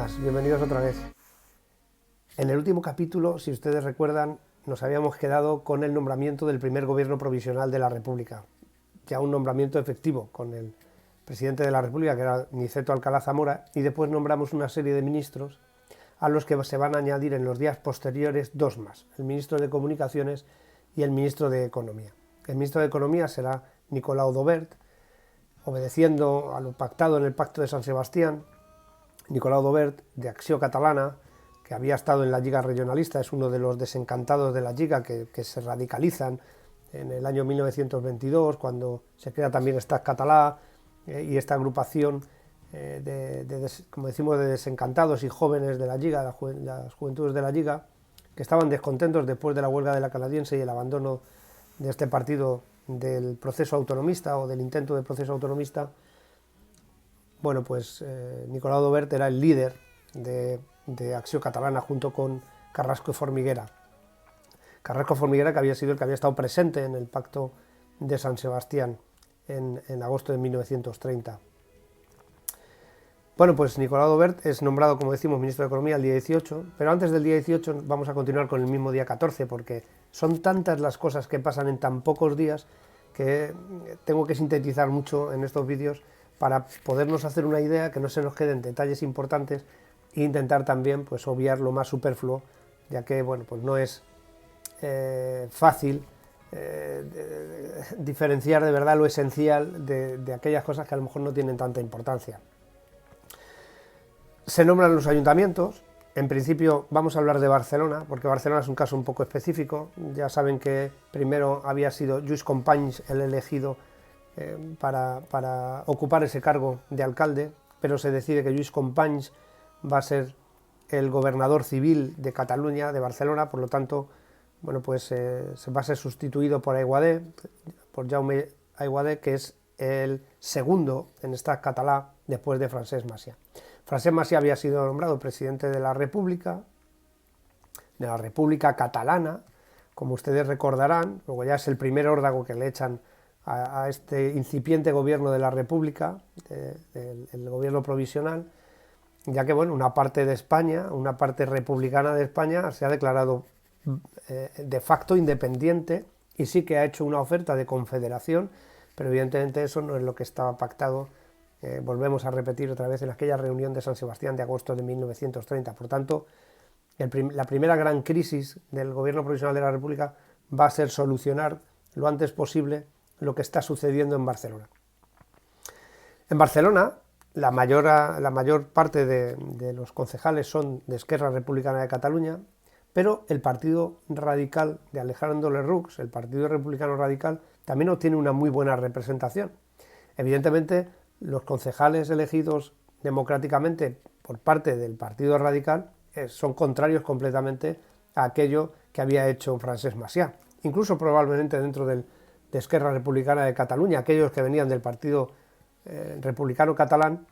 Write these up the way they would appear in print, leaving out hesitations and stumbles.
buenas, bienvenidos otra vez. En el último capítulo, si ustedes recuerdan, nos habíamos quedado con el nombramiento del primer gobierno provisional de la República, ya un nombramiento efectivo con el presidente de la República, que era Niceto Alcalá Zamora, y después nombramos una serie de ministros a los que se van a añadir en los días posteriores dos más, el ministro de Comunicaciones y el ministro de Economía. El ministro de Economía será Nicolau d'Aubert, obedeciendo a lo pactado en el Pacto de San Sebastián. Nicolau d'Aubert, de Acció Catalana, que había estado en la Lliga Regionalista, es uno de los desencantados de la Lliga que se radicalizan en el año 1922, cuando se crea también Estat Català y esta agrupación como decimos, de desencantados y jóvenes de la Lliga, las juventudes de la Lliga, que estaban descontentos después de la huelga de la Canadiense y el abandono de este partido del proceso autonomista o del intento de proceso autonomista. Bueno, pues Nicolau d'Aubert era el líder de Acció Catalana junto con Carrasco i Formiguera. Carrasco i Formiguera, que había sido el que había estado presente en el Pacto de San Sebastián en agosto de 1930. Bueno, pues Nicolau d'Aubert es nombrado, como decimos, ministro de Economía el día 18, pero antes del día 18 vamos a continuar con el mismo día 14, porque son tantas las cosas que pasan en tan pocos días que tengo que sintetizar mucho en estos vídeos para podernos hacer una idea, que no se nos queden detalles importantes e intentar también pues obviar lo más superfluo, ya que bueno, pues no es fácil diferenciar de verdad lo esencial de aquellas cosas que a lo mejor no tienen tanta importancia. Se nombran los ayuntamientos. En principio vamos a hablar de Barcelona, porque Barcelona es un caso un poco específico. Ya saben que primero había sido Lluís Companys el elegido para ocupar ese cargo de alcalde, pero se decide que Lluís Companys va a ser el gobernador civil de Cataluña, de Barcelona. Por lo tanto, bueno, pues se va a ser sustituido por Aiguader, por Jaume Aiguader, que es el segundo en Estat Català después de Francesc Macià. Francesc Macià había sido nombrado presidente de la República Catalana, como ustedes recordarán. Luego ya es el primer órdago que le echan a este incipiente gobierno de la República, el gobierno provisional, ya que bueno, una parte de España, una parte republicana de España, se ha declarado de facto independiente y sí que ha hecho una oferta de confederación, pero evidentemente eso no es lo que estaba pactado. Volvemos a repetir otra vez en aquella reunión de San Sebastián de agosto de 1930. Por tanto, la primera gran crisis del gobierno provisional de la República va a ser solucionar lo antes posible lo que está sucediendo en Barcelona. En Barcelona, la mayor parte de los concejales son de Esquerra Republicana de Cataluña, pero el Partido Radical de Alejandro Lerroux, el Partido Republicano Radical, también obtiene una muy buena representación. Evidentemente, los concejales elegidos democráticamente por parte del Partido Radical son contrarios completamente a aquello que había hecho Francesc Macià. Incluso probablemente dentro de Esquerra Republicana de Cataluña, aquellos que venían del Partido Republicano Catalán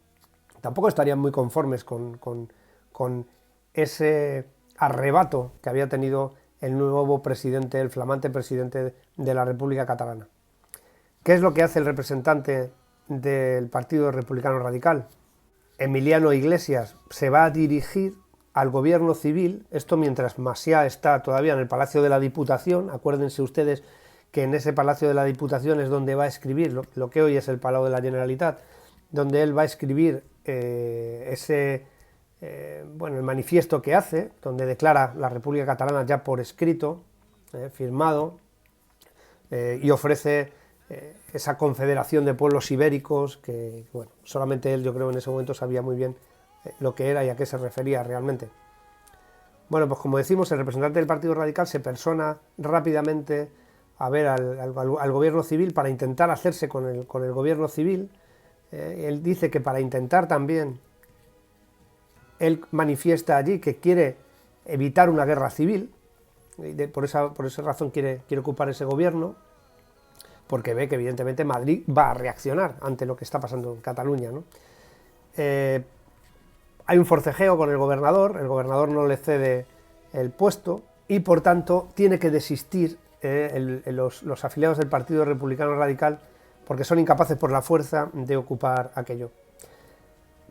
tampoco estarían muy conformes con ese arrebato que había tenido el nuevo presidente, el flamante presidente de la República Catalana. ¿Qué es lo que hace el representante del Partido Republicano Radical? Emiliano Iglesias se va a dirigir al gobierno civil, esto mientras Macià está todavía en el Palacio de la Diputación. Acuérdense ustedes que en ese Palacio de la Diputación es donde va a escribir lo que hoy es el Palau de la Generalitat, donde él va a escribir el manifiesto que hace, donde declara la República Catalana ya por escrito, firmado, y ofrece esa confederación de pueblos ibéricos que, bueno, solamente él, yo creo, en ese momento sabía muy bien lo que era y a qué se refería realmente. Bueno, pues como decimos, el representante del Partido Radical se persona rápidamente a ver al gobierno civil para intentar hacerse con el gobierno civil. Él dice que para intentar también, él manifiesta allí que quiere evitar una guerra civil, y por esa razón quiere ocupar ese gobierno, porque ve que evidentemente Madrid va a reaccionar ante lo que está pasando en Cataluña, ¿no? Hay un forcejeo con el gobernador no le cede el puesto y por tanto tiene que desistir los afiliados del Partido Republicano Radical, porque son incapaces por la fuerza de ocupar aquello.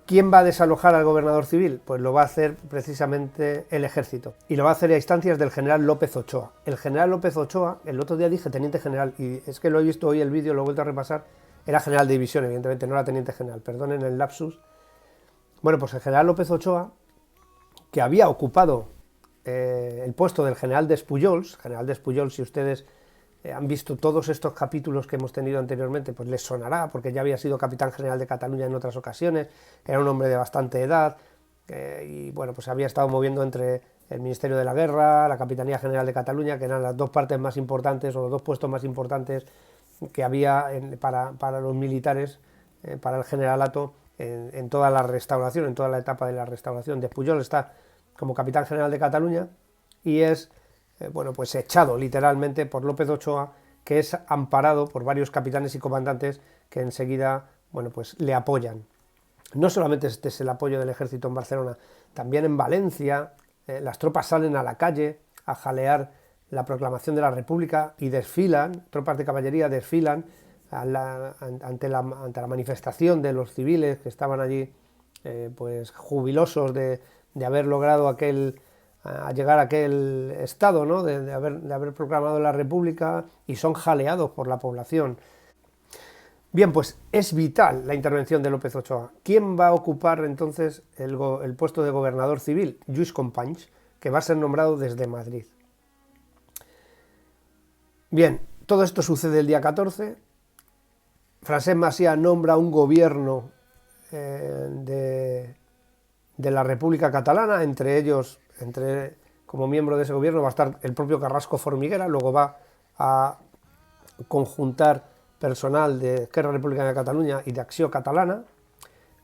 ¿Quién va a desalojar al gobernador civil? Pues lo va a hacer precisamente el ejército, y lo va a hacer a instancias del general López Ochoa. El general López Ochoa, el otro día dije teniente general, y es que lo he visto hoy el vídeo, lo he vuelto a repasar, era general de división, evidentemente, no era teniente general, perdonen el lapsus. Bueno, pues el general López Ochoa, que había ocupado el puesto del general Despullols, si ustedes han visto todos estos capítulos que hemos tenido anteriormente, pues les sonará, porque ya había sido capitán general de Cataluña en otras ocasiones, era un hombre de bastante edad, y bueno, pues había estado moviendo entre el Ministerio de la Guerra, la Capitanía General de Cataluña, que eran las dos partes más importantes, o los dos puestos más importantes que había para los militares, para el generalato, en toda la restauración, en toda la etapa de la restauración. Despullols está como capitán general de Cataluña, y es bueno, pues echado literalmente por López Ochoa, que es amparado por varios capitanes y comandantes que enseguida, bueno, pues le apoyan. No solamente este es el apoyo del ejército en Barcelona, también en Valencia las tropas salen a la calle a jalear la proclamación de la República y desfilan, tropas de caballería desfilan ante la manifestación de los civiles que estaban allí, pues jubilosos de haber logrado a llegar a aquel estado, ¿no? de haber proclamado la República, y son jaleados por la población. Bien, pues es vital la intervención de López Ochoa. ¿Quién va a ocupar entonces el puesto de gobernador civil? Lluís Companys, que va a ser nombrado desde Madrid. Bien, todo esto sucede el día 14. Francesc Macià nombra un gobierno de la República Catalana, entre ellos, como miembro de ese gobierno va a estar el propio Carrasco Formiguera, luego va a conjuntar personal de Esquerra Republicana de Cataluña y de Acció Catalana.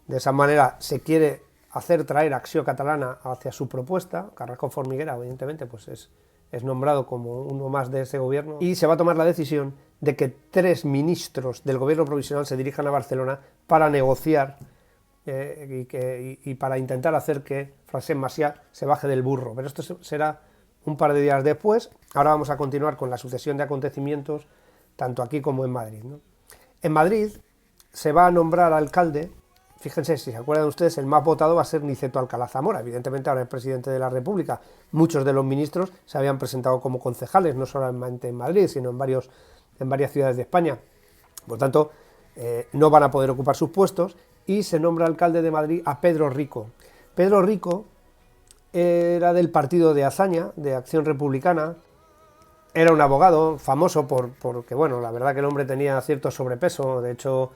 De esa manera se quiere hacer traer a Acció Catalana hacia su propuesta. Carrasco Formiguera, evidentemente, pues es nombrado como uno más de ese gobierno, y se va a tomar la decisión de que 3 ministros del gobierno provisional se dirijan a Barcelona para negociar y para intentar hacer que Francesc Macià se baje del burro. Pero esto será un par de días después. Ahora vamos a continuar con la sucesión de acontecimientos, tanto aquí como en Madrid, ¿no? En Madrid se va a nombrar alcalde, fíjense, si se acuerdan ustedes, el más votado va a ser Niceto Alcalá Zamora, evidentemente ahora es presidente de la República. Muchos de los ministros se habían presentado como concejales, no solamente en Madrid, sino en varias ciudades de España. Por tanto, no van a poder ocupar sus puestos, y se nombra alcalde de Madrid a Pedro Rico. Pedro Rico era del partido de Azaña, de Acción Republicana. Era un abogado famoso porque, bueno, la verdad que el hombre tenía cierto sobrepeso. De hecho,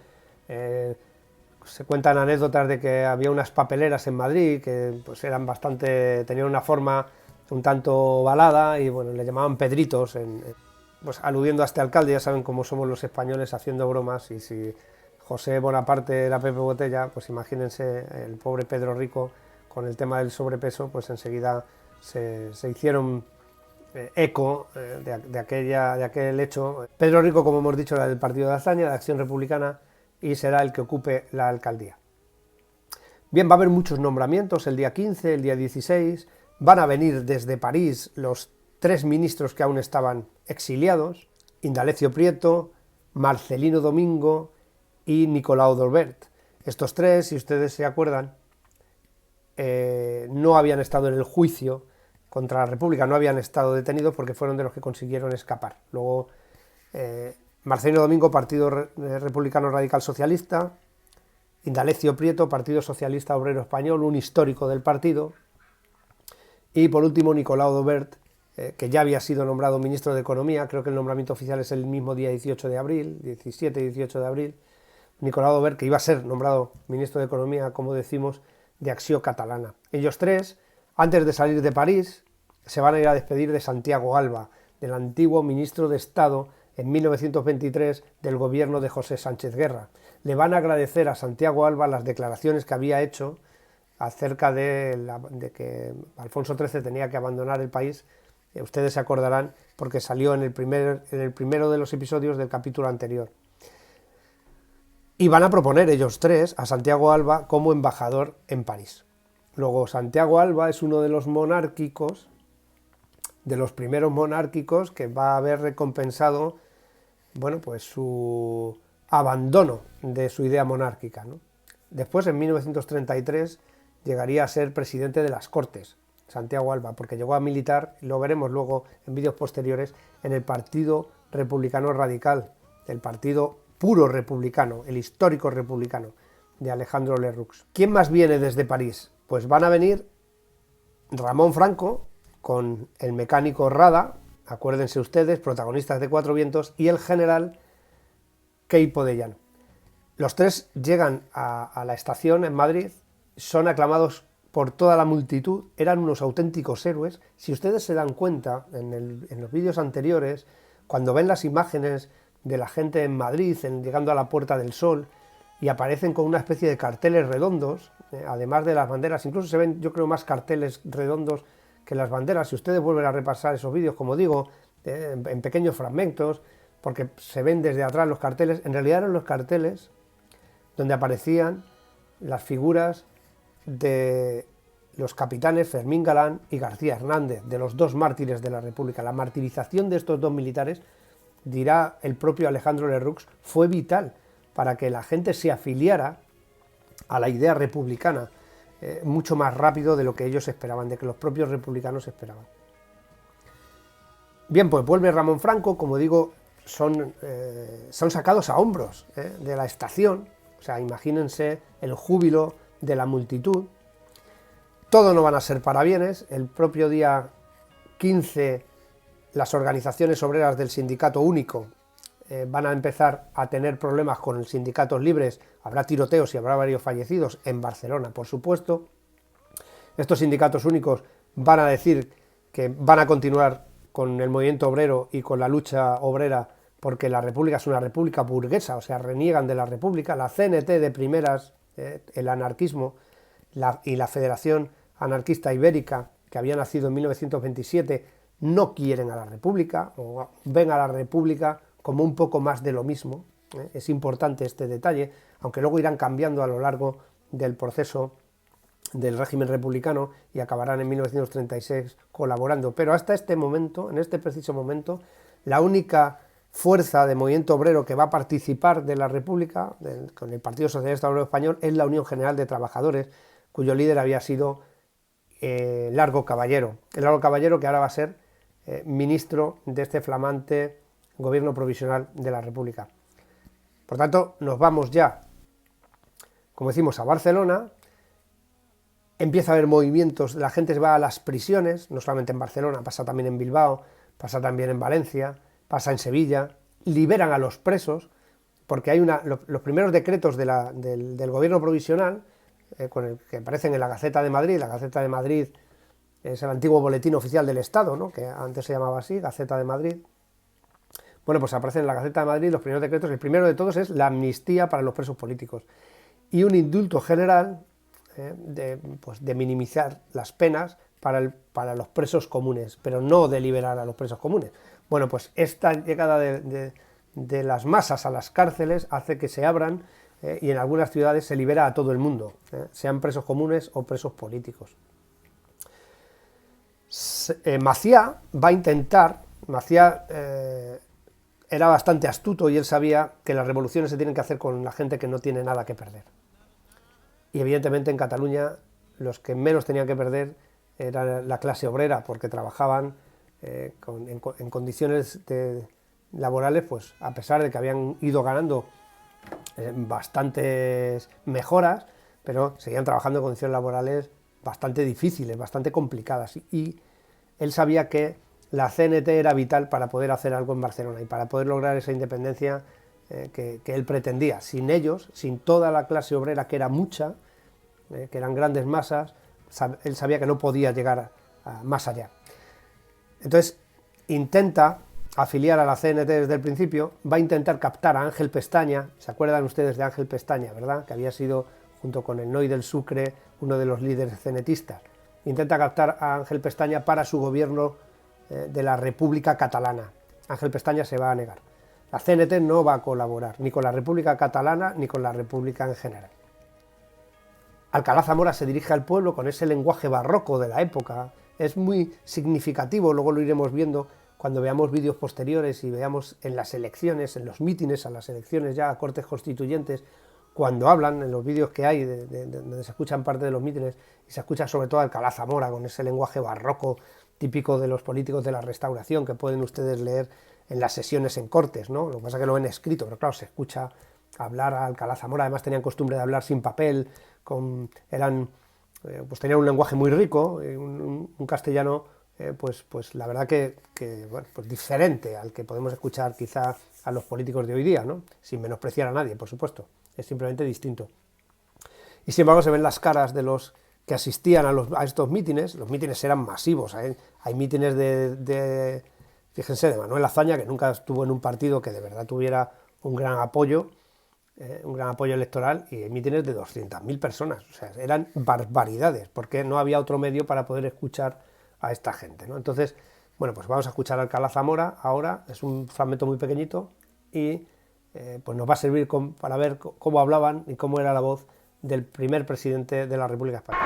se cuentan anécdotas de que había unas papeleras en Madrid que pues tenían una forma un tanto ovalada, y bueno, le llamaban Pedritos, pues aludiendo a este alcalde. Ya saben cómo somos los españoles haciendo bromas, y si José Bonaparte era Pepe Botella, pues imagínense el pobre Pedro Rico con el tema del sobrepeso, pues enseguida se hicieron eco de aquel hecho. Pedro Rico, como hemos dicho, era del partido de Azaña, de Acción Republicana, y será el que ocupe la alcaldía. Bien, va a haber muchos nombramientos el día 15, el día 16, van a venir desde París los 3 ministros que aún estaban exiliados, Indalecio Prieto, Marcelino Domingo y Nicolau d'Albert. Estos 3, si ustedes se acuerdan, no habían estado en el juicio contra la República, no habían estado detenidos porque fueron de los que consiguieron escapar. Luego, Marcelino Domingo, Partido Republicano Radical Socialista, Indalecio Prieto, Partido Socialista Obrero Español, un histórico del partido, y por último Nicolau d'Albert, que ya había sido nombrado ministro de Economía. Creo que el nombramiento oficial es el mismo día 18 de abril, 17 y 18 de abril, Nicolau d'Albert, que iba a ser nombrado ministro de Economía, como decimos, de Acció Catalana. Ellos 3, antes de salir de París, se van a ir a despedir de Santiago Alba, del antiguo ministro de Estado en 1923 del gobierno de José Sánchez Guerra. Le van a agradecer a Santiago Alba las declaraciones que había hecho acerca de que Alfonso XIII tenía que abandonar el país. Ustedes se acordarán porque salió en el primero de los episodios del capítulo anterior. Y van a proponer ellos 3 a Santiago Alba como embajador en París. Luego, Santiago Alba es uno de los monárquicos, de los primeros monárquicos, que va a haber recompensado, bueno, pues su abandono de su idea monárquica, ¿no? Después, en 1933, llegaría a ser presidente de las Cortes, Santiago Alba, porque llegó a militar, lo veremos luego en vídeos posteriores, en el Partido Republicano Radical, el partido puro republicano, el histórico republicano de Alejandro Lerroux. ¿Quién más viene desde París? Pues van a venir Ramón Franco con el mecánico Rada, acuérdense ustedes, protagonistas de Cuatro Vientos, y el general Queipo de Llano. Los tres llegan a la estación en Madrid, son aclamados por toda la multitud, eran unos auténticos héroes. Si ustedes se dan cuenta, en los vídeos anteriores, cuando ven las imágenes de la gente en Madrid, llegando a la Puerta del Sol, y aparecen con una especie de carteles redondos, además de las banderas, incluso se ven, yo creo, más carteles redondos que las banderas. Si ustedes vuelven a repasar esos vídeos, como digo, en pequeños fragmentos, porque se ven desde atrás los carteles, en realidad eran los carteles donde aparecían las figuras de los capitanes Fermín Galán y García Hernández, de los dos mártires de la República. La martirización de estos dos militares, dirá el propio Alejandro Lerroux, fue vital para que la gente se afiliara a la idea republicana mucho más rápido de lo que ellos esperaban, de que los propios republicanos esperaban. Bien, pues vuelve Ramón Franco, como digo, son sacados a hombros de la estación. O sea, imagínense el júbilo de la multitud. Todo no van a ser parabienes. El propio día 15, las organizaciones obreras del Sindicato Único van a empezar a tener problemas con los sindicatos libres. Habrá tiroteos y habrá varios fallecidos en Barcelona, por supuesto. Estos sindicatos únicos van a decir que van a continuar con el movimiento obrero y con la lucha obrera, porque la república es una república burguesa, o sea, reniegan de la república. La CNT de primeras, el anarquismo y la Federación Anarquista Ibérica, que había nacido en 1927, no quieren a la república, o ven a la república como un poco más de lo mismo. Es importante este detalle, aunque luego irán cambiando a lo largo del proceso del régimen republicano y acabarán en 1936 colaborando. Pero hasta este momento, en este preciso momento, la única fuerza de movimiento obrero que va a participar de la República, con el Partido Socialista Obrero Español, es la Unión General de Trabajadores, cuyo líder había sido Largo Caballero. El Largo Caballero, que ahora va a ser ministro de este flamante gobierno provisional de la República. Por tanto, nos vamos ya, como decimos, a Barcelona. Empieza a haber movimientos, la gente se va a las prisiones, no solamente en Barcelona, pasa también en Bilbao, pasa también en Valencia, pasa en Sevilla, liberan a los presos, porque hay los primeros decretos del gobierno provisional, con el que aparecen en la Gaceta de Madrid. La Gaceta de Madrid es el antiguo boletín oficial del Estado, ¿no?, que antes se llamaba así, Gaceta de Madrid. Bueno, pues aparecen en la Gaceta de Madrid los primeros decretos. El primero de todos es la amnistía para los presos políticos y un indulto general de minimizar las penas para los presos comunes, pero no de liberar a los presos comunes. Bueno, pues esta llegada de las masas a las cárceles hace que se abran y en algunas ciudades se libera a todo el mundo, sean presos comunes o presos políticos. Maciá va a intentar, Maciá era bastante astuto y él sabía que las revoluciones se tienen que hacer con la gente que no tiene nada que perder. Y evidentemente en Cataluña los que menos tenían que perder era la clase obrera, porque trabajaban en condiciones laborales, pues a pesar de que habían ido ganando bastantes mejoras, pero seguían trabajando en condiciones laborales bastante difíciles, bastante complicadas. Y él sabía que la CNT era vital para poder hacer algo en Barcelona y para poder lograr esa independencia que él pretendía. Sin ellos, sin toda la clase obrera, que era mucha, que eran grandes masas, él sabía que no podía llegar más allá. Entonces intenta afiliar a la CNT desde el principio, va a intentar captar a Ángel Pestaña. ¿Se acuerdan ustedes de Ángel Pestaña, verdad?, que había sido, junto con el Noi del Sucre, uno de los líderes cenetistas. Intenta captar a Ángel Pestaña para su gobierno de la República Catalana. Ángel Pestaña se va a negar. La CNT no va a colaborar ni con la República Catalana ni con la República en general. Alcalá Zamora se dirige al pueblo con ese lenguaje barroco de la época. Es muy significativo, luego lo iremos viendo cuando veamos vídeos posteriores y veamos en las elecciones, en los mítines a las elecciones ya a Cortes Constituyentes, cuando hablan, en los vídeos que hay, donde se escuchan parte de los mítines, y se escucha sobre todo a Alcalá Zamora, con ese lenguaje barroco típico de los políticos de la Restauración, que pueden ustedes leer en las sesiones en Cortes, ¿no? Lo que pasa es que lo ven escrito, pero claro, se escucha hablar a Alcalá Zamora. Además tenían costumbre de hablar sin papel, pues tenían un lenguaje muy rico, un castellano pues la verdad que bueno, pues diferente al que podemos escuchar quizá a los políticos de hoy día, ¿no? Sin menospreciar a nadie, por supuesto, es simplemente distinto. Y sin embargo se ven las caras de los que asistían a estos mítines. Los mítines eran masivos, hay mítines fíjense, de Manuel Azaña, que nunca estuvo en un partido que de verdad tuviera un gran apoyo electoral, y hay mítines de 200.000 personas, o sea, eran barbaridades, porque no había otro medio para poder escuchar a esta gente, ¿no? Entonces, bueno, pues vamos a escuchar a Alcalá Zamora ahora, es un fragmento muy pequeñito, y pues nos va a servir para ver cómo hablaban y cómo era la voz del primer presidente de la República Española.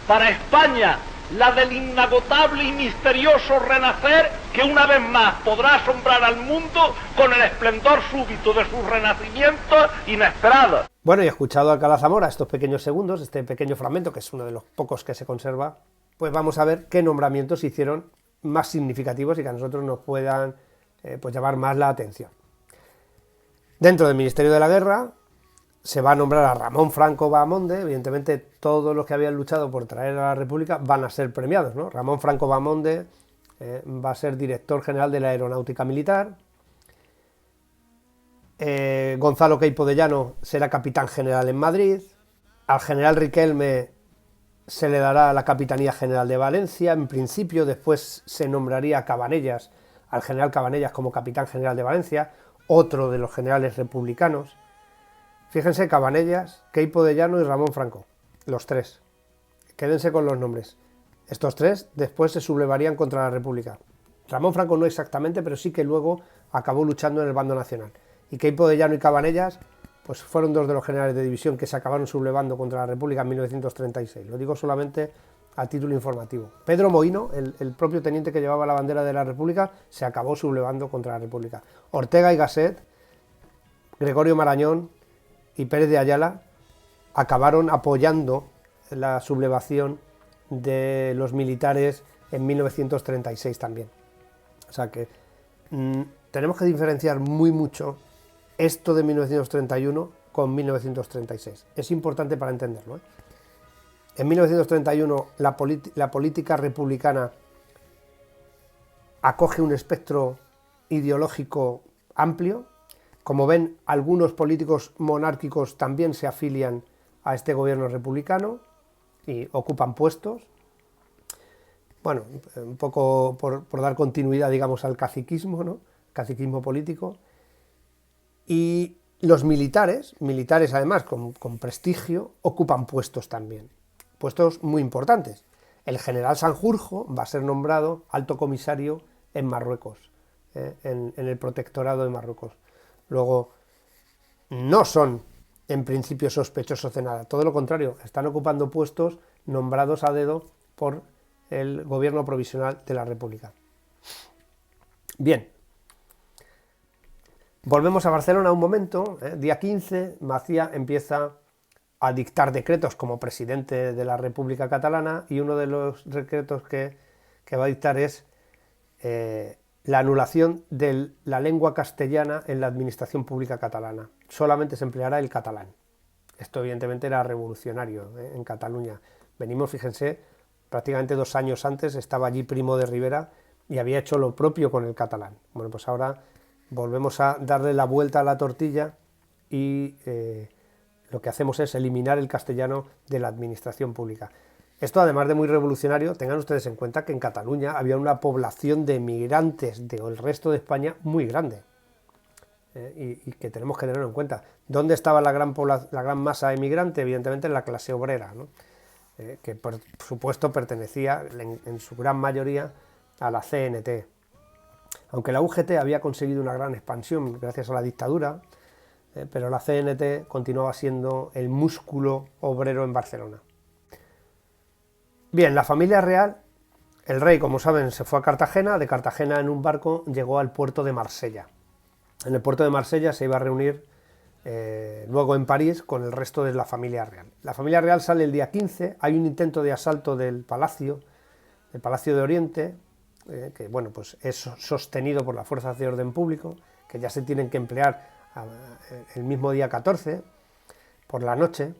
Para España, la del inagotable y misterioso renacer que una vez más podrá asombrar al mundo con el esplendor súbito de sus renacimientos inesperados. Bueno, y escuchado a Alcalá Zamora estos pequeños segundos, este pequeño fragmento, que es uno de los pocos que se conserva, pues vamos a ver qué nombramientos se hicieron más significativos y que a nosotros nos puedan pues llamar más la atención. Dentro del Ministerio de la Guerra se va a nombrar a Ramón Franco Bahamonde. Evidentemente todos los que habían luchado por traer a la República van a ser premiados, ¿no? Ramón Franco Bahamonde va a ser director general de la Aeronáutica Militar. Gonzalo Queipo de Llano será capitán general en Madrid. Al general Riquelme se le dará la Capitanía General de Valencia, en principio. Después se nombraría a Cabanellas, al general Cabanellas, como capitán general de Valencia, otro de los generales republicanos. Fíjense, Cabanellas, Queipo de Llano y Ramón Franco, los tres. Quédense con los nombres. Estos tres después se sublevarían contra la República. Ramón Franco no exactamente, pero sí que luego acabó luchando en el bando nacional. Y Queipo de Llano y Cabanellas pues fueron dos de los generales de división que se acabaron sublevando contra la República en 1936. Lo digo solamente a título informativo. Pedro Mohino, el propio teniente que llevaba la bandera de la República, se acabó sublevando contra la República. Ortega y Gasset, Gregorio Marañón y Pérez de Ayala acabaron apoyando la sublevación de los militares en 1936 también. O sea que tenemos que diferenciar muy mucho esto de 1931 con 1936. Es importante para entenderlo, ¿eh? En 1931 la política republicana acoge un espectro ideológico amplio. Como ven, algunos políticos monárquicos también se afilian a este gobierno republicano y ocupan puestos. Bueno, un poco por dar continuidad, digamos, al caciquismo, ¿no? Caciquismo político. Y los militares además con prestigio, ocupan puestos también, puestos muy importantes. El general Sanjurjo va a ser nombrado alto comisario en Marruecos, en el protectorado de Marruecos. Luego, no son en principio sospechosos de nada, todo lo contrario, están ocupando puestos nombrados a dedo por el gobierno provisional de la República. Bien, volvemos a Barcelona un momento. Día 15, Macià empieza a dictar decretos como presidente de la República Catalana, y uno de los decretos que va a dictar es la anulación de la lengua castellana en la administración pública catalana. Solamente se empleará el catalán. Esto evidentemente era revolucionario en Cataluña. Venimos, fíjense, prácticamente 2 años antes estaba allí Primo de Rivera y había hecho lo propio con el catalán. Bueno, pues ahora volvemos a darle la vuelta a la tortilla y lo que hacemos es eliminar el castellano de la administración pública. Esto, además de muy revolucionario, tengan ustedes en cuenta que en Cataluña había una población de emigrantes del resto de España muy grande, y que tenemos que tenerlo en cuenta. ¿Dónde estaba la gran masa emigrante? Evidentemente en la clase obrera, ¿no? Que por supuesto pertenecía en su gran mayoría a la CNT. Aunque la UGT había conseguido una gran expansión gracias a la dictadura, pero la CNT continuaba siendo el músculo obrero en Barcelona. Bien, la familia real, el rey, como saben, se fue a Cartagena, de Cartagena en un barco llegó al puerto de Marsella. En el puerto de Marsella se iba a reunir luego en París con el resto de la familia real. La familia real sale el día 15, hay un intento de asalto del Palacio de Oriente, que bueno, pues es sostenido por las fuerzas de orden público, que ya se tienen que emplear el mismo día 14, por la noche.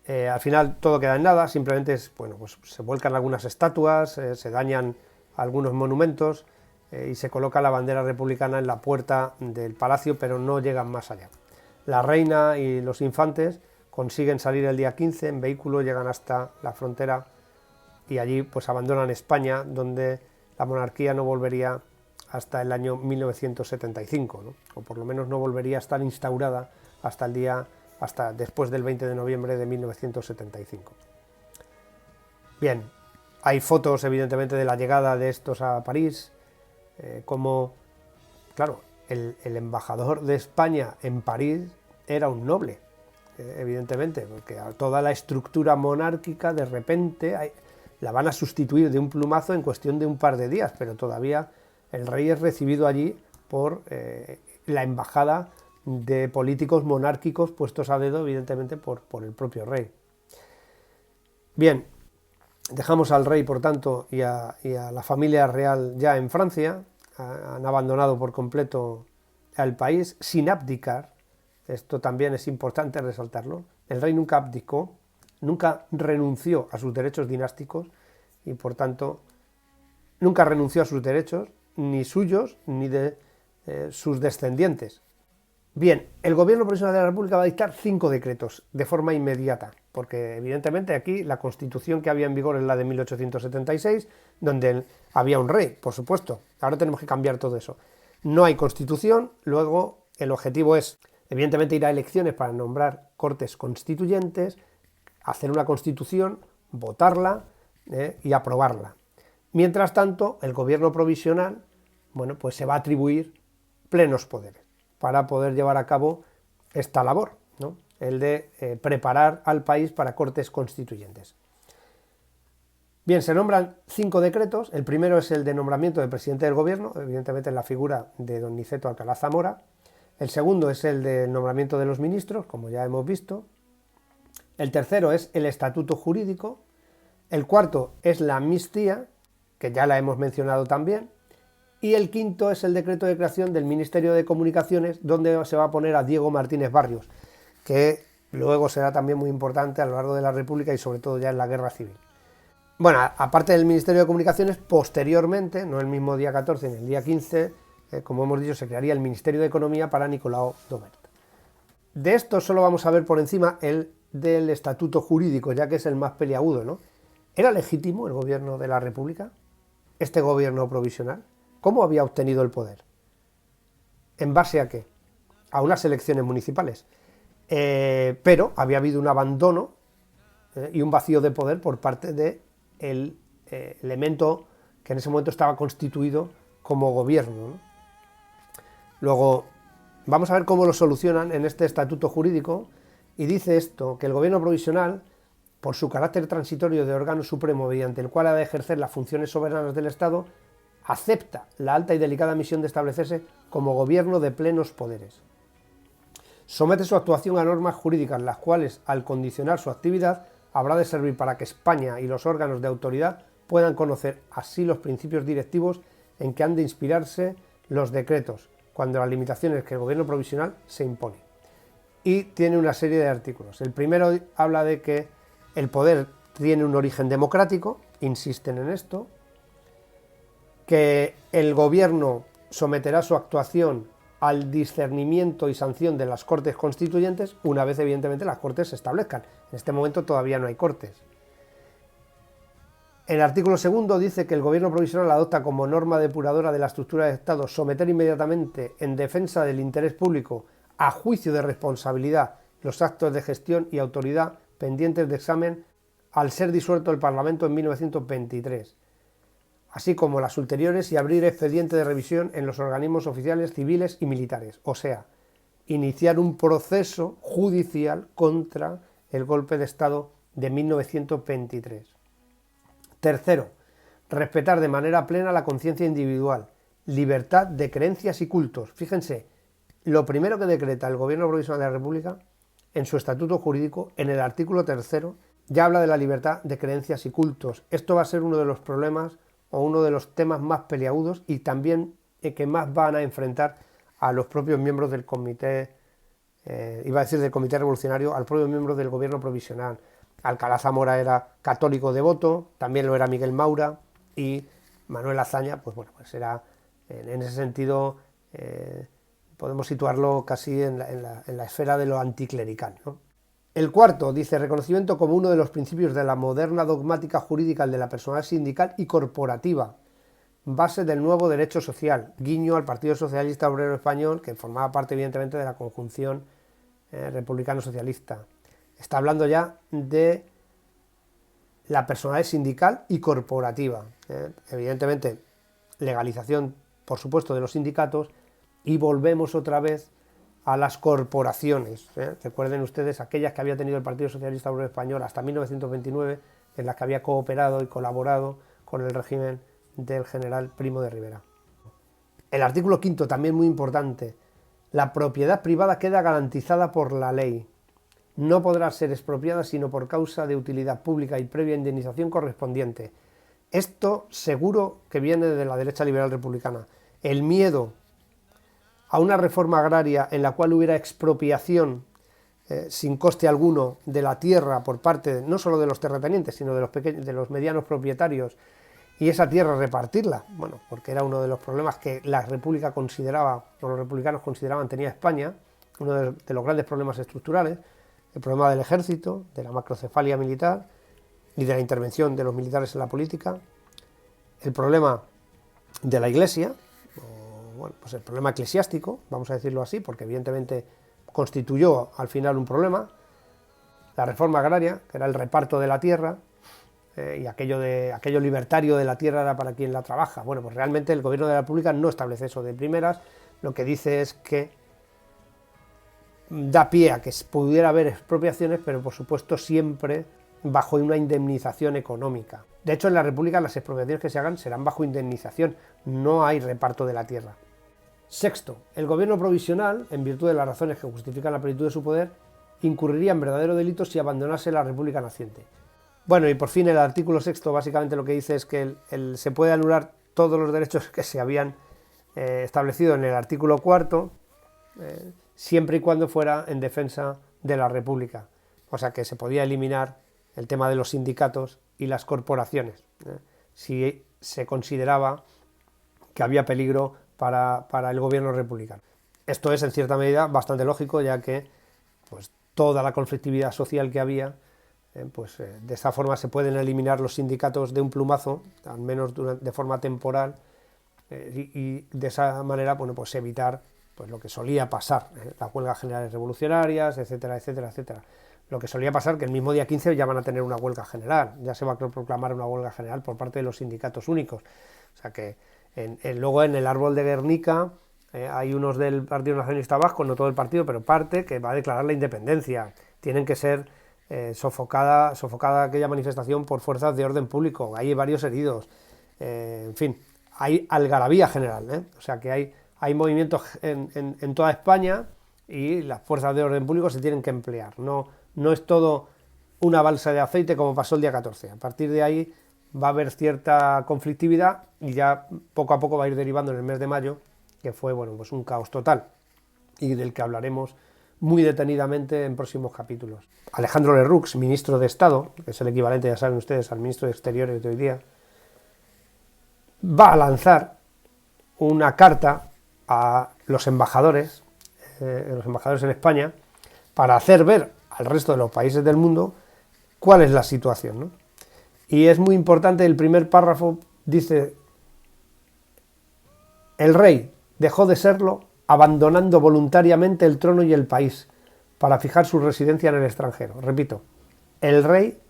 Al final todo queda en nada, simplemente bueno, pues se vuelcan algunas estatuas, se dañan algunos monumentos y se coloca la bandera republicana en la puerta del palacio, pero no llegan más allá. La reina y los infantes consiguen salir el día 15 en vehículo, llegan hasta la frontera y allí pues abandonan España, donde la monarquía no volvería hasta el año 1975, ¿no? O por lo menos no volvería a estar instaurada hasta después del 20 de noviembre de 1975. Bien, hay fotos evidentemente de la llegada de estos a París, como, claro, el embajador de España en París era un noble, evidentemente, porque a toda la estructura monárquica de repente la van a sustituir de un plumazo en cuestión de un par de días, pero todavía el rey es recibido allí por la embajada de políticos monárquicos puestos a dedo, evidentemente, por el propio rey. Bien, dejamos al rey, por tanto, y a la familia real ya en Francia, han abandonado por completo al país sin abdicar. Esto también es importante resaltarlo. El rey nunca abdicó, nunca renunció a sus derechos dinásticos y, por tanto, nunca renunció a sus derechos, ni suyos, ni de sus descendientes. Bien, el gobierno provisional de la República va a dictar 5 decretos de forma inmediata, porque evidentemente aquí la constitución que había en vigor es la de 1876, donde había un rey, por supuesto. Ahora tenemos que cambiar todo eso. No hay constitución, luego el objetivo es, evidentemente, ir a elecciones para nombrar cortes constituyentes, hacer una constitución, votarla y aprobarla. Mientras tanto, el gobierno provisional, bueno, pues se va a atribuir plenos poderes para poder llevar a cabo esta labor, ¿no? El de preparar al país para cortes constituyentes. Bien, se nombran 5 decretos. El primero es el de nombramiento del presidente del gobierno, evidentemente en la figura de don Niceto Alcalá Zamora. El segundo es el de nombramiento de los ministros, como ya hemos visto. El tercero es el estatuto jurídico. El cuarto es la amnistía, que ya la hemos mencionado también. Y el quinto es el decreto de creación del Ministerio de Comunicaciones, donde se va a poner a Diego Martínez Barrios, que luego será también muy importante a lo largo de la República y sobre todo ya en la Guerra Civil. Bueno, aparte del Ministerio de Comunicaciones, posteriormente, no el mismo día 14 ni el día 15, como hemos dicho, se crearía el Ministerio de Economía para Nicolau d'Aubert. De esto solo vamos a ver por encima el del estatuto jurídico, ya que es el más peliagudo, ¿no? ¿Era legítimo el gobierno de la República? ¿Este gobierno provisional? ¿Cómo había obtenido el poder? ¿En base a qué? A unas elecciones municipales. Pero había habido un abandono y un vacío de poder por parte del elemento que en ese momento estaba constituido como gobierno, ¿no? Luego, vamos a ver cómo lo solucionan en este estatuto jurídico, y dice esto, que el gobierno provisional, por su carácter transitorio de órgano supremo mediante el cual ha de ejercer las funciones soberanas del Estado, acepta la alta y delicada misión de establecerse como gobierno de plenos poderes. Somete su actuación a normas jurídicas, las cuales, al condicionar su actividad, habrá de servir para que España y los órganos de autoridad puedan conocer así los principios directivos en que han de inspirarse los decretos, cuando las limitaciones que el gobierno provisional se impone. Y tiene una serie de artículos. El primero habla de que el poder tiene un origen democrático, insisten en esto, que el gobierno someterá su actuación al discernimiento y sanción de las Cortes Constituyentes una vez, evidentemente, las Cortes se establezcan. En este momento todavía no hay Cortes. El artículo segundo dice que el gobierno provisional adopta como norma depuradora de la estructura del Estado someter inmediatamente, en defensa del interés público, a juicio de responsabilidad los actos de gestión y autoridad pendientes de examen al ser disuelto el Parlamento en 1923. Así como las ulteriores, y abrir expediente de revisión en los organismos oficiales, civiles y militares. O sea, iniciar un proceso judicial contra el golpe de Estado de 1923. Tercero, respetar de manera plena la conciencia individual, libertad de creencias y cultos. Fíjense, lo primero que decreta el Gobierno Provisional de la República, en su estatuto jurídico, en el artículo 3, ya habla de la libertad de creencias y cultos. Esto va a ser uno de los problemas o uno de los temas más peliagudos y también que más van a enfrentar a los propios miembros del comité, del comité revolucionario, al propio miembro del Gobierno Provisional. Alcalá Zamora era católico devoto, también lo era Miguel Maura, y Manuel Azaña, pues era, en ese sentido, podemos situarlo casi en la esfera de lo anticlerical, ¿no? El cuarto dice, reconocimiento como uno de los principios de la moderna dogmática jurídica de la personalidad sindical y corporativa, base del nuevo derecho social, guiño al Partido Socialista Obrero Español, que formaba parte evidentemente de la conjunción republicano-socialista. Está hablando ya de la personalidad sindical y corporativa. Evidentemente, legalización, por supuesto, de los sindicatos, y volvemos otra vez a las corporaciones. Recuerden ustedes aquellas que había tenido el Partido Socialista Obrero Español hasta 1929, en las que había cooperado y colaborado con el régimen del general Primo de Rivera. El artículo 5, también muy importante, la propiedad privada queda garantizada por la ley. No podrá ser expropiada sino por causa de utilidad pública y previa indemnización correspondiente. Esto seguro que viene de la derecha liberal republicana. El miedo a una reforma agraria en la cual hubiera expropiación sin coste alguno de la tierra por parte no solo de los terratenientes, sino de los medianos propietarios, y esa tierra repartirla, bueno, porque era uno de los problemas que la República consideraba, o los republicanos consideraban tenía España, uno de los grandes problemas estructurales, el problema del ejército, de la macrocefalia militar y de la intervención de los militares en la política, el problema de la Iglesia, pues el problema eclesiástico, vamos a decirlo así, porque evidentemente constituyó al final un problema, la reforma agraria, que era el reparto de la tierra, y aquello libertario de la tierra era para quien la trabaja. Bueno, pues realmente el Gobierno de la República no establece eso de primeras, lo que dice es que da pie a que pudiera haber expropiaciones, pero por supuesto siempre bajo una indemnización económica. De hecho, en la República las expropiaciones que se hagan serán bajo indemnización, no hay reparto de la tierra. Sexto, el Gobierno provisional, en virtud de las razones que justifican la plenitud de su poder, incurriría en verdadero delito si abandonase la República naciente. Bueno, y por fin el artículo 6 básicamente lo que dice es que se puede anular todos los derechos que se habían establecido en el artículo 4, siempre y cuando fuera en defensa de la República. O sea que se podía eliminar el tema de los sindicatos y las corporaciones, si se consideraba que había peligro para el gobierno republicano. Esto es en cierta medida bastante lógico, ya que pues, toda la conflictividad social que había, de esta forma se pueden eliminar los sindicatos de un plumazo, al menos de forma temporal, y de esa manera pues evitar pues, lo que solía pasar, las huelgas generales revolucionarias, etcétera, etcétera, etcétera. Lo que solía pasar que el mismo día 15 ya van a tener una huelga general, ya se va a proclamar una huelga general por parte de los sindicatos únicos. O sea que luego en el árbol de Guernica hay unos del Partido Nacionalista Vasco, no todo el partido, pero parte, que va a declarar la independencia. Tienen que ser sofocada aquella manifestación por fuerzas de orden público, hay varios heridos, en fin, hay algarabía general, o sea que hay movimientos en toda España y las fuerzas de orden público se tienen que emplear, no es todo una balsa de aceite como pasó el día 14, a partir de ahí va a haber cierta conflictividad y ya poco a poco va a ir derivando en el mes de mayo, que fue pues un caos total y del que hablaremos muy detenidamente en próximos capítulos. Alejandro Lerroux, ministro de Estado, que es el equivalente, ya saben ustedes, al ministro de Exteriores de hoy día, va a lanzar una carta a los embajadores en España, para hacer ver al resto de los países del mundo cuál es la situación, ¿no? Y es muy importante, el primer párrafo dice: el rey dejó de serlo abandonando voluntariamente el trono y el país para fijar su residencia en el extranjero. Repito, el rey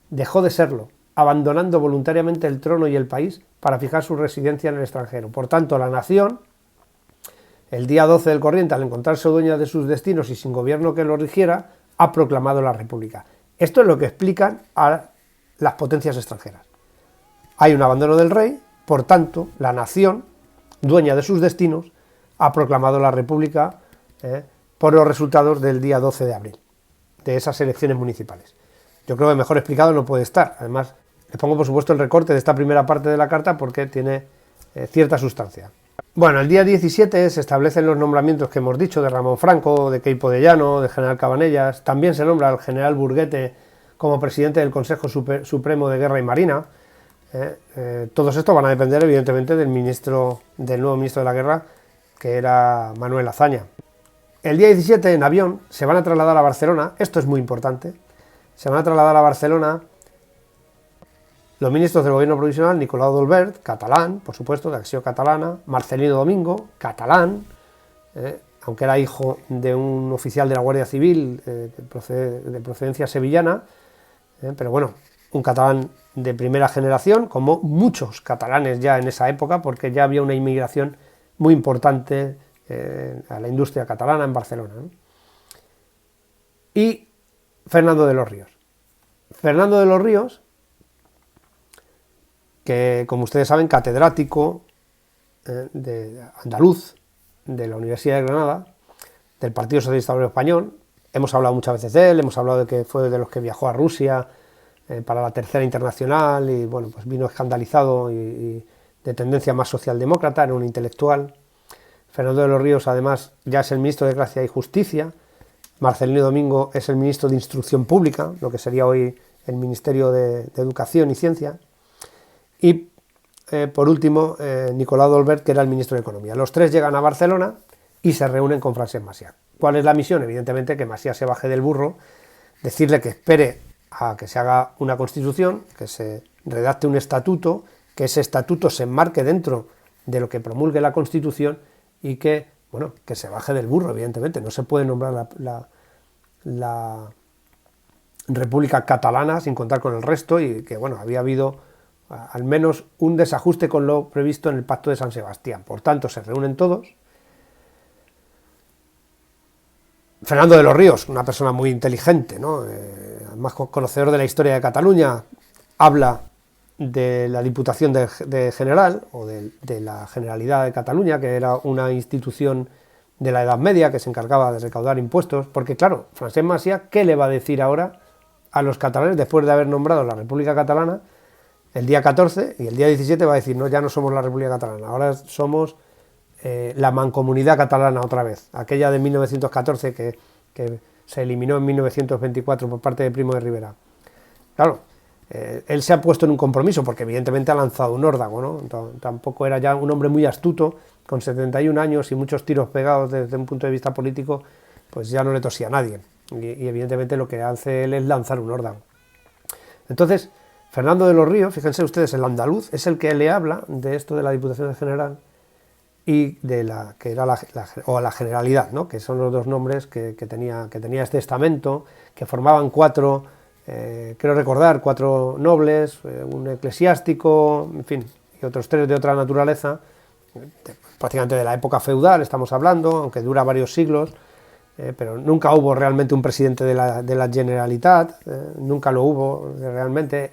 dejó de serlo, abandonando voluntariamente el trono y el país para fijar su residencia en el extranjero. Por tanto, la nación el día 12 del corriente, al encontrarse dueña de sus destinos y sin gobierno que lo rigiera, ha proclamado la República. Esto es lo que explican a las potencias extranjeras. Hay un abandono del rey, por tanto, la nación, dueña de sus destinos, ha proclamado la República por los resultados del día 12 de abril, de esas elecciones municipales. Yo creo que mejor explicado no puede estar. Además, les pongo por supuesto el recorte de esta primera parte de la carta porque tiene cierta sustancia. Bueno, el día 17 se establecen los nombramientos que hemos dicho de Ramón Franco, de Queipo de Llano, de general Cabanellas. También se nombra al general Burguete como presidente del Consejo Supremo de Guerra y Marina. Todos estos van a depender evidentemente del nuevo ministro de la Guerra, que era Manuel Azaña. El día 17 en avión se van a trasladar a Barcelona, esto es muy importante, se van a trasladar a Barcelona los ministros del gobierno provisional, Nicolau d'Olbert, catalán, por supuesto, de Acció Catalana, Marcelino Domingo, catalán, aunque era hijo de un oficial de la Guardia Civil de procedencia sevillana, pero bueno, un catalán de primera generación, como muchos catalanes ya en esa época, porque ya había una inmigración muy importante a la industria catalana en Barcelona, ¿no? Y Fernando de los Ríos. Fernando de los Ríos, que como ustedes saben, catedrático de andaluz de la Universidad de Granada, del Partido Socialista Obrero Español. Hemos hablado muchas veces de él, hemos hablado de que fue de los que viajó a Rusia para la Tercera Internacional y bueno, pues vino escandalizado y de tendencia más socialdemócrata, era un intelectual. Fernando de los Ríos además ya es el ministro de Gracia y Justicia. Marcelino Domingo es el ministro de Instrucción Pública, lo que sería hoy el Ministerio de Educación y Ciencia. Y por último, Nicolau d'Olbert, que era el ministro de Economía. Los tres llegan a Barcelona y se reúnen con Francesc Macià. ¿Cuál es la misión? Evidentemente que Macià se baje del burro, decirle que espere a que se haga una constitución, que se redacte un estatuto, que ese estatuto se enmarque dentro de lo que promulgue la Constitución y que, bueno, que se baje del burro, evidentemente. No se puede nombrar la República Catalana sin contar con el resto y que, bueno, había habido al menos un desajuste con lo previsto en el Pacto de San Sebastián. Por tanto, se reúnen todos. Fernando de los Ríos, una persona muy inteligente, ¿no? Además conocedor de la historia de Cataluña, habla de la Diputación de General, o de la Generalidad de Cataluña, que era una institución de la Edad Media que se encargaba de recaudar impuestos, porque claro, Francesc Macià, ¿qué le va a decir ahora a los catalanes después de haber nombrado la República Catalana? El día 14 y el día 17 va a decir, no, ya no somos la República Catalana, ahora somos la Mancomunidad Catalana otra vez, aquella de 1914 que se eliminó en 1924 por parte de Primo de Rivera. Claro, él se ha puesto en un compromiso, porque evidentemente ha lanzado un órdago, ¿no? Tampoco era ya un hombre muy astuto, con 71 años y muchos tiros pegados desde un punto de vista político, pues ya no le tosía a nadie, y evidentemente lo que hace él es lanzar un órdago. Entonces, Fernando de los Ríos, fíjense ustedes, el andaluz, es el que le habla de esto de la Diputación General y de la Generalidad, ¿no? Que son los dos nombres que tenía este estamento, que formaban cuatro, creo recordar, cuatro nobles, un eclesiástico, en fin, y otros tres de otra naturaleza, prácticamente de la época feudal estamos hablando, aunque dura varios siglos, pero nunca hubo realmente un presidente de la Generalitat, nunca lo hubo realmente.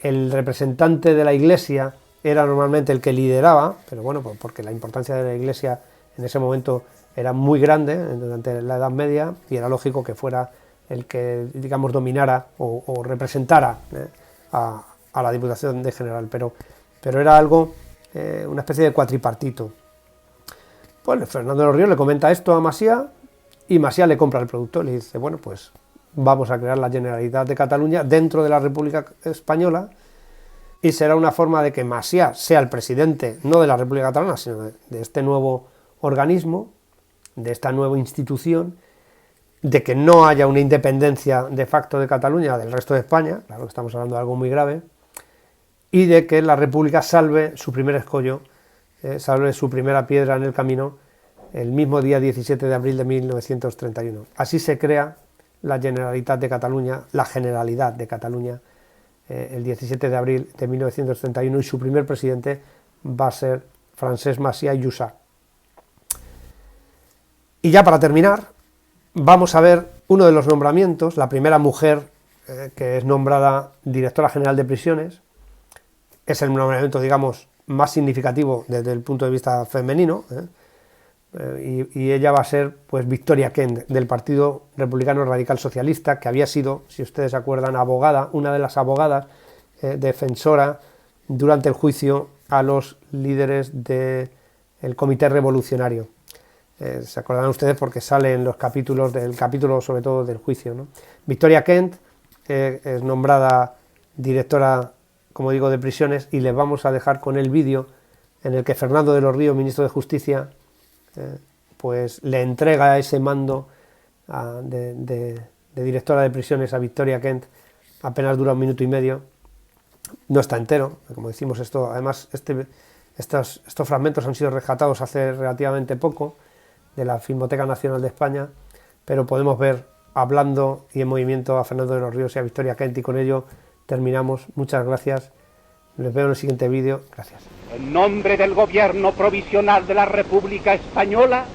El representante de la Iglesia era normalmente el que lideraba, pero bueno, porque la importancia de la Iglesia en ese momento era muy grande durante la Edad Media y era lógico que fuera el que, digamos, dominara o representara a la Diputación de General, pero era algo, una especie de cuatripartito. Pues Fernando de los Ríos le comenta esto a Macià, y Macià le compra el producto, le dice, bueno, pues vamos a crear la Generalitat de Cataluña dentro de la República Española y será una forma de que Macià sea el presidente, no de la República Catalana, sino de este nuevo organismo, de esta nueva institución, de que no haya una independencia de facto de Cataluña del resto de España, claro que estamos hablando de algo muy grave, y de que la República salve su primer escollo, salve su primera piedra en el camino, el mismo día 17 de abril de 1931. Así se crea la Generalitat de Cataluña, la Generalidad de Cataluña, el 17 de abril de 1931, y su primer presidente va a ser Francesc Macià i Jussà. Y ya para terminar, vamos a ver uno de los nombramientos, la primera mujer que es nombrada directora general de prisiones. Es el nombramiento, digamos, más significativo desde el punto de vista femenino, y ella va a ser pues Victoria Kent, del Partido Republicano Radical Socialista, que había sido, si ustedes se acuerdan, abogada, una de las abogadas defensora durante el juicio a los líderes del Comité Revolucionario. Se acordarán ustedes porque sale en los capítulos, del capítulo sobre todo del juicio, ¿no? Victoria Kent es nombrada directora, como digo, de prisiones, y les vamos a dejar con el vídeo en el que Fernando de los Ríos, ministro de Justicia, pues le entrega ese mando de directora de prisiones a Victoria Kent. Apenas dura 1 minuto y medio, no está entero, como decimos. Esto, además, estos fragmentos han sido rescatados hace relativamente poco de la Filmoteca Nacional de España, pero podemos ver hablando y en movimiento a Fernando de los Ríos y a Victoria Kent, y con ello terminamos. Muchas gracias, les veo en el siguiente vídeo. Gracias. En nombre del Gobierno Provisional de la República Española,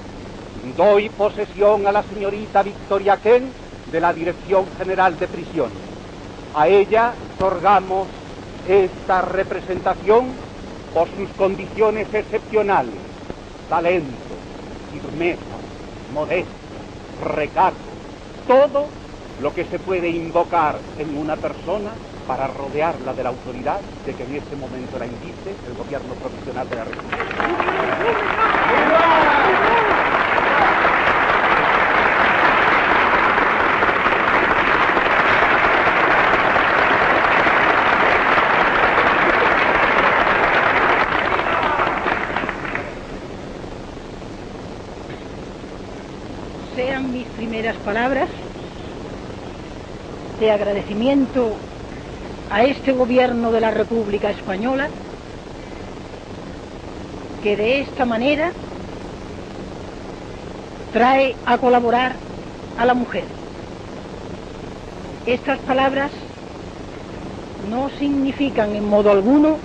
doy posesión a la señorita Victoria Kent de la Dirección General de Prisiones. A ella otorgamos esta representación por sus condiciones excepcionales: talento, firmeza, modestia, recato, todo lo que se puede invocar en una persona para rodearla de la autoridad de que en este momento la indice el Gobierno Provisional de la República. Sean mis primeras palabras de agradecimiento a este Gobierno de la República Española, que de esta manera trae a colaborar a la mujer. Estas palabras no significan en modo alguno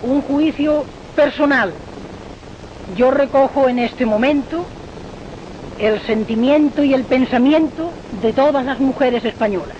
un juicio personal. Yo recojo en este momento el sentimiento y el pensamiento de todas las mujeres españolas.